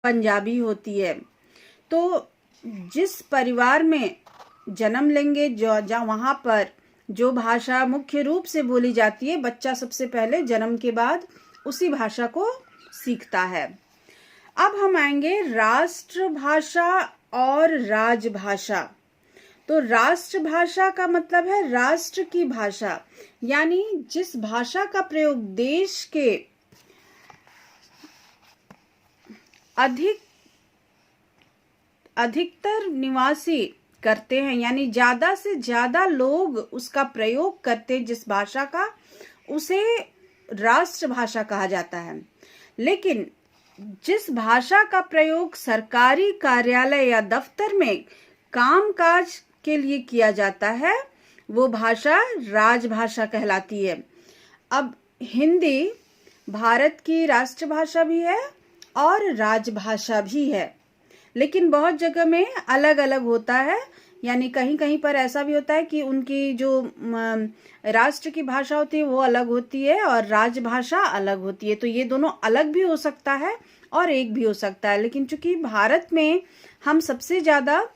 पंजाबी होती है। तो जिस परिवार में जन्म लेंगे, जो वहाँ पर जो भाषा मुख्य रूप से बोली जाती है, बच्चा सबसे पहले जन्म के बाद उसी भाषा को सीखता है। अब हम आएंगे राष्ट्रभाषा और राजभाषा। तो राष्ट्रभाषा का मतलब है राष्ट्र की भाषा, यानी जिस भाषा का प्रयोग देश के अधिकतर निवासी करते हैं, यानी ज्यादा से ज्यादा लोग उसका प्रयोग करते हैं जिस भाषा का, उसे राष्ट्रभाषा कहा जाता है। लेकिन जिस भाषा का प्रयोग सरकारी कार्यालय या दफ्तर में कामकाज के लिए किया जाता है, वो भाषा राजभाषा कहलाती है। अब हिंदी भारत की राष्ट्रभाषा भी है और राजभाषा भी है, लेकिन बहुत जगह में अलग अलग होता है। यानी कहीं कहीं पर ऐसा भी होता है कि उनकी जो राष्ट्र की भाषा होती है वो अलग होती है और राजभाषा अलग होती है। तो ये दोनों अलग भी हो सकता है और एक भी हो सकता है, लेकिन चूंकि भारत में हम सबसे ज्यादा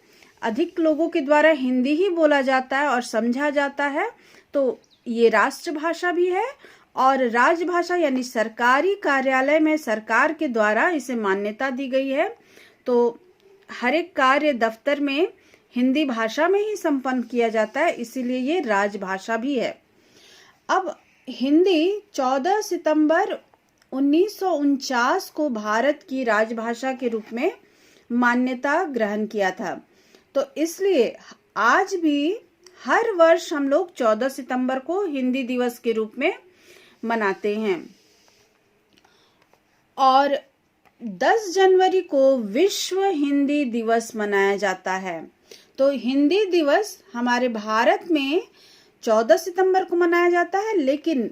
अधिक लोगों के द्वारा हिंदी ही बोला जाता है और समझा जाता है, तो ये राष्ट्रभाषा भी है। और राजभाषा यानी सरकारी कार्यालय में सरकार के द्वारा इसे मान्यता दी गई है, तो हर एक कार्य दफ्तर में हिंदी भाषा में ही संपन्न किया जाता है, इसीलिए ये राजभाषा भी है। अब हिंदी 14 सितंबर 1949 को भारत की राजभाषा के रूप में मान्यता ग्रहण किया था। तो इसलिए आज भी हर वर्ष हम लोग 14 सितंबर को हिंदी दिवस के रूप में मनाते हैं। और 10 जनवरी को विश्व हिंदी दिवस मनाया जाता है। तो हिंदी दिवस हमारे भारत में 14 सितंबर को मनाया जाता है, लेकिन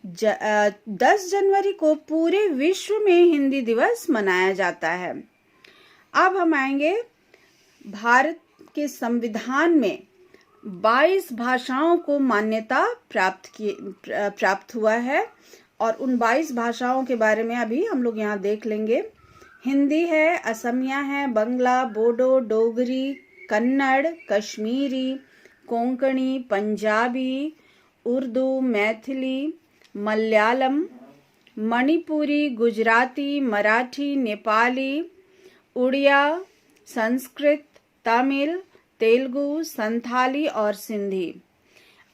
10 जनवरी को पूरे विश्व में हिंदी दिवस मनाया जाता है। अब हम आएंगे, भारत के संविधान में 22 भाषाओं को मान्यता प्राप्त हुआ है, और उन 22 भाषाओं के बारे में अभी हम लोग यहाँ देख लेंगे। हिंदी है, असमिया है, बंगला, बोडो, डोगरी, कन्नड़, कश्मीरी, कोंकणी, पंजाबी, उर्दू, मैथिली, मलयालम, मणिपुरी, गुजराती, मराठी, नेपाली, उड़िया, संस्कृत, तमिल, तेलुगु, संथाली और सिंधी।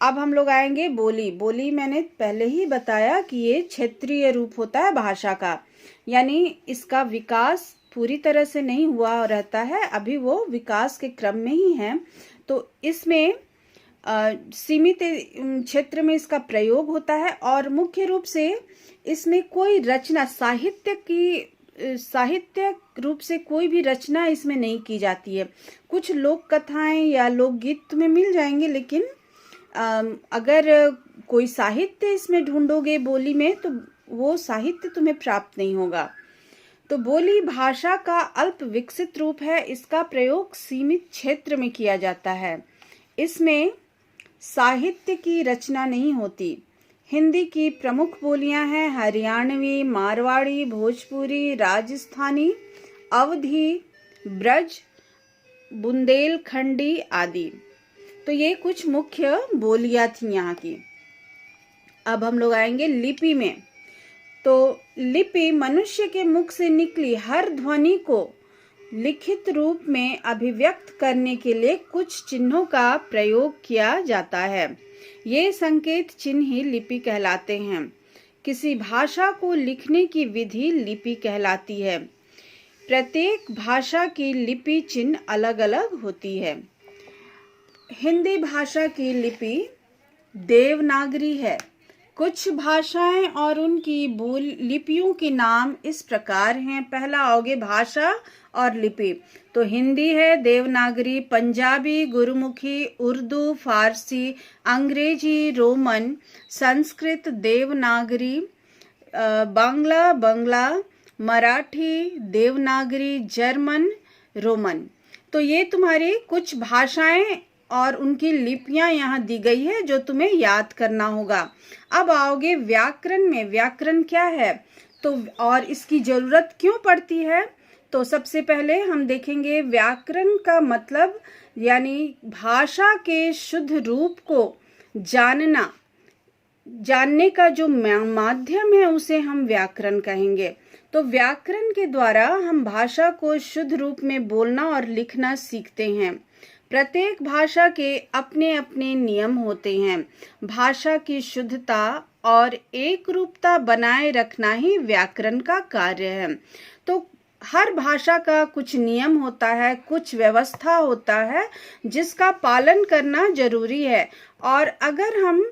अब हम लोग आएंगे बोली। बोली मैंने पहले ही बताया कि ये क्षेत्रीय रूप होता है भाषा का, यानी इसका विकास पूरी तरह से नहीं हुआ रहता है, अभी वो विकास के क्रम में ही है। तो इसमें सीमित क्षेत्र में इसका प्रयोग होता है, और मुख्य रूप से इसमें कोई रचना साहित्य रूप से कोई भी रचना इसमें नहीं की जाती है। कुछ लोक कथाएं या लोकगीत तुम्हें मिल जाएंगे, लेकिन अगर कोई साहित्य इसमें ढूंढोगे बोली में, तो वो साहित्य तुम्हें प्राप्त नहीं होगा। तो बोली भाषा का अल्प विकसित रूप है, इसका प्रयोग सीमित क्षेत्र में किया जाता है, इसमें साहित्य की रचना नहीं होती। हिंदी की प्रमुख बोलियां हैं हरियाणवी, मारवाड़ी, भोजपुरी, राजस्थानी, अवधी, ब्रज, बुंदेलखंडी आदि। तो ये कुछ मुख्य बोलियां थी यहाँ की। अब हम लोग आएंगे लिपि में। तो लिपि मनुष्य के मुख से निकली हर ध्वनि को लिखित रूप में अभिव्यक्त करने के लिए कुछ चिन्हों का प्रयोग किया जाता है। ये संकेत चिन्ह ही लिपि कहलाते हैं। किसी भाषा को लिखने की विधि लिपि कहलाती है। प्रत्येक भाषा की लिपि चिन्ह अलग अलग होती है। हिंदी भाषा की लिपि देवनागरी है। कुछ भाषाएं और उनकी लिपियों के नाम इस प्रकार हैं। पहला आओगे भाषा और लिपि। तो हिंदी है देवनागरी, पंजाबी गुरुमुखी, उर्दू, फारसी, अंग्रेजी, रोमन, संस्कृत देवनागरी, बंगला, मराठी देवनागरी, जर्मन, रोमन। तो ये तुम्हारी कुछ भाषाएं और उनकी लिपियां यहाँ दी गई है जो तुम्हें याद करना होगा। अब आओगे व्याकरण में। व्याकरण क्या है? तो और इसकी जरूरत क्यों पड़ती है? तो सबसे पहले हम देखेंगे व्याकरण का मतलब, यानी भाषा के शुद्ध रूप को जानने का जो माध्यम है उसे हम व्याकरण कहेंगे। तो व्याकरण के द्वारा हम भाषा को शुद्ध रूप में बोलना और लिखना सीखते हैं। प्रत्येक भाषा के अपने अपने नियम होते हैं। भाषा की शुद्धता और एक रूपता बनाए रखना ही व्याकरण का कार्य है। तो हर भाषा का कुछ नियम होता है, कुछ व्यवस्था होता है जिसका पालन करना जरूरी है, और अगर हम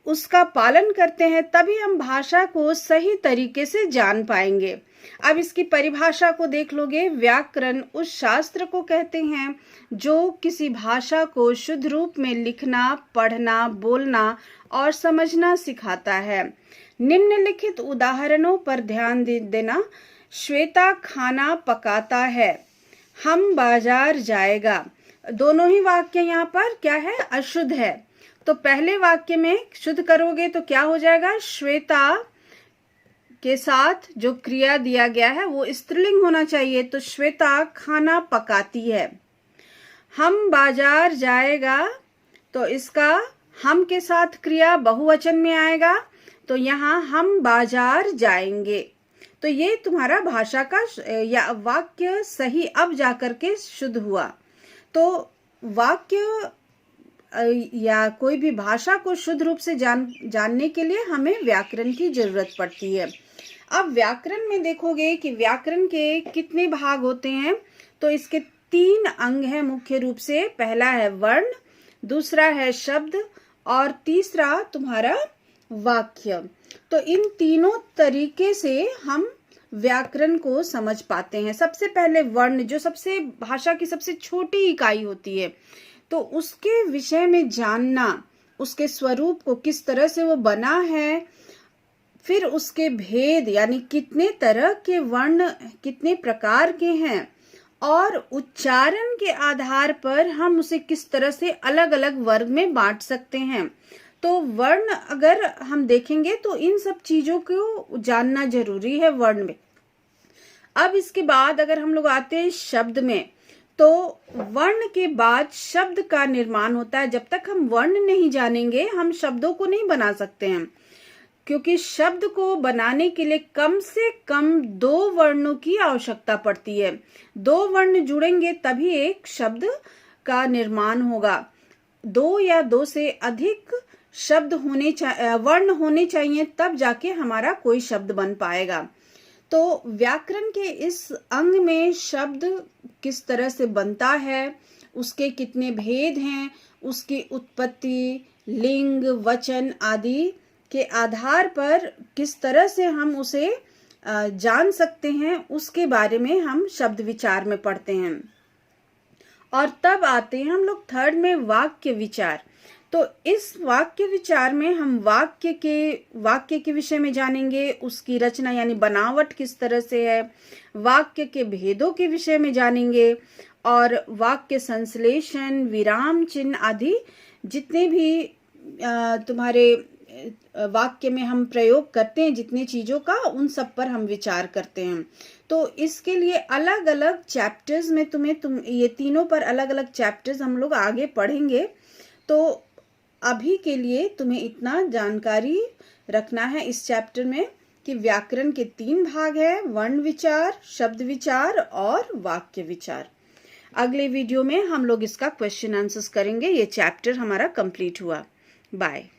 उसका पालन करते हैं तभी हम भाषा को सही तरीके से जान पाएंगे। अब इसकी परिभाषा को देख लोगे। व्याकरण उस शास्त्र को कहते हैं जो किसी भाषा को शुद्ध रूप में लिखना, पढ़ना, बोलना और समझना सिखाता है। निम्नलिखित उदाहरणों पर ध्यान देना। श्वेता खाना पकाता है, हम बाजार जाएगा। दोनों ही वाक्य यहाँ पर क्या है? अशुद्ध है। तो पहले वाक्य में शुद्ध करोगे तो क्या हो जाएगा? श्वेता के साथ जो क्रिया दिया गया है वो स्त्रीलिंग होना चाहिए, तो श्वेता खाना पकाती है। हम बाजार जाएगा, तो इसका हम के साथ क्रिया बहुवचन में आएगा, तो यहाँ हम बाजार जाएंगे। तो ये तुम्हारा भाषा का या वाक्य सही अब जाकर के शुद्ध हुआ। तो वाक्य या कोई भी भाषा को शुद्ध रूप से जानने के लिए हमें व्याकरण की जरूरत पड़ती है। अब व्याकरण में देखोगे कि व्याकरण के कितने भाग होते हैं। तो इसके 3 अंग हैं मुख्य रूप से। पहला है वर्ण, दूसरा है शब्द और तीसरा तुम्हारा वाक्य। तो इन तीनों तरीके से हम व्याकरण को समझ पाते हैं। सबसे पहले वर्ण, जो सबसे भाषा की सबसे छोटी इकाई होती है, तो उसके विषय में जानना, उसके स्वरूप को, किस तरह से वो बना है, फिर उसके भेद यानी कितने तरह के वर्ण, कितने प्रकार के हैं, और उच्चारण के आधार पर हम उसे किस तरह से अलग अलग वर्ग में बांट सकते हैं। तो वर्ण अगर हम देखेंगे तो इन सब चीजों को जानना जरूरी है वर्ण में। अब इसके बाद अगर हम लोग आते हैं शब्द में, तो वर्ण के बाद शब्द का निर्माण होता है। जब तक हम वर्ण नहीं जानेंगे हम शब्दों को नहीं बना सकते हैं, क्योंकि शब्द को बनाने के लिए कम से कम 2 वर्णों की आवश्यकता पड़ती है। 2 वर्ण जुड़ेंगे तभी एक शब्द का निर्माण होगा। 2 या 2 से अधिक शब्द वर्ण होने चाहिए, तब जाके हमारा कोई शब्द बन पाएगा। तो व्याकरण के इस अंग में शब्द किस तरह से बनता है, उसके कितने भेद हैं, उसकी उत्पत्ति, लिंग, वचन आदि के आधार पर किस तरह से हम उसे जान सकते हैं, उसके बारे में हम शब्द विचार में पढ़ते हैं। और तब आते हैं हम लोग 3rd में वाक्य विचार। तो इस वाक्य विचार में हम वाक्य के विषय में जानेंगे, उसकी रचना यानी बनावट किस तरह से है, वाक्य के भेदों के विषय में जानेंगे, और वाक्य संश्लेषण, विराम चिन्ह आदि जितने भी तुम्हारे वाक्य में हम प्रयोग करते हैं, जितनी चीजों का, उन सब पर हम विचार करते हैं। तो इसके लिए अलग अलग चैप्टर्स में ये तीनों पर अलग अलग चैप्टर्स हम लोग आगे पढ़ेंगे। तो अभी के लिए तुम्हें इतना जानकारी रखना है इस चैप्टर में कि व्याकरण के 3 भाग है, वर्ण विचार, शब्द विचार और वाक्य विचार। अगले वीडियो में हम लोग इसका क्वेश्चन आंसर्स करेंगे। ये चैप्टर हमारा कंप्लीट हुआ। बाय।